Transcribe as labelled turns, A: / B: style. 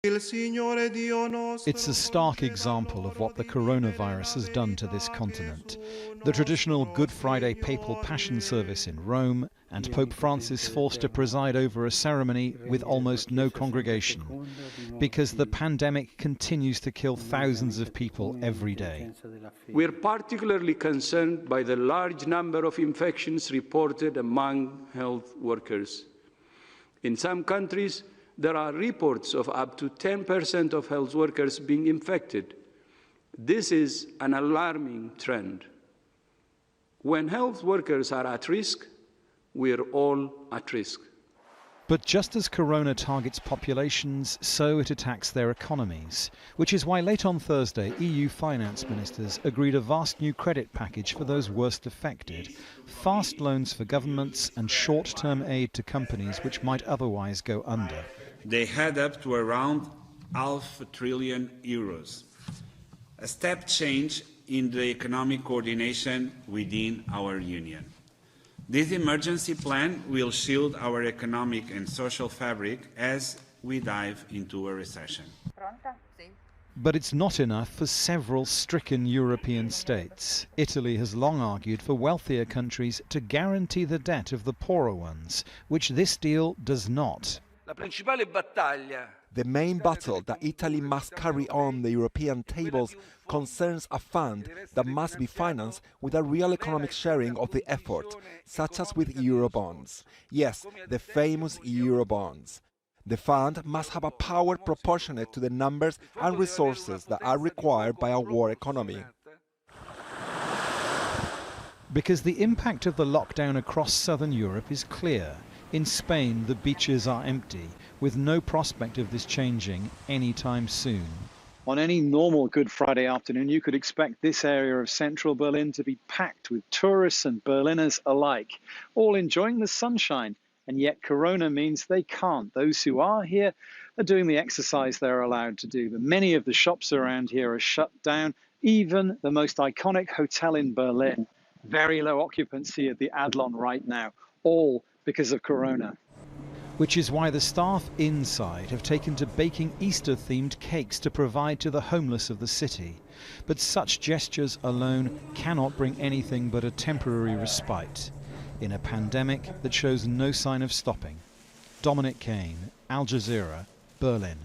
A: It's a stark example of what the coronavirus has done to this continent. The traditional Good Friday papal passion service in Rome, and Pope Francis forced to preside over a ceremony with almost no congregation, because the pandemic continues to kill thousands of people every day.
B: We're particularly concerned by the large number of infections reported among health workers. In some countries, there are reports of up to 10% of health workers being infected. This is an alarming trend. When health workers are at risk, we're all at risk.
A: But just as corona targets populations, so it attacks their economies, which is why late on Thursday, EU finance ministers agreed a vast new credit package for those worst affected, fast loans for governments and short-term aid to companies which might otherwise go under.
C: They add up to around €500 billion, a step change in the economic coordination within our Union. This emergency plan will shield our economic and social fabric as we dive into a recession.
A: But it's not enough for several stricken European states. Italy has long argued for wealthier countries to guarantee the debt of the poorer ones, which this deal does not.
D: The main battle that Italy must carry on the European tables concerns a fund that must be financed with a real economic sharing of the effort, such as with Eurobonds. Yes, the famous Eurobonds. The fund must have a power proportionate to the numbers and resources that are required by a war economy.
A: Because the impact of the lockdown across southern Europe is clear. In Spain, the beaches are empty, with no prospect of this changing anytime soon. On any normal Good Friday afternoon, you could expect this area of central Berlin to be packed with tourists and Berliners alike, all enjoying the sunshine. And yet corona means they can't. Those who are here are doing the exercise they're allowed to do. But many of the shops around here are shut down, even the most iconic hotel in Berlin. Very low occupancy at the Adlon right now, all because of corona. Which is why the staff inside have taken to baking Easter-themed cakes to provide to the homeless of the city. But such gestures alone cannot bring anything but a temporary respite in a pandemic that shows no sign of stopping. Dominic Kane, Al Jazeera, Berlin.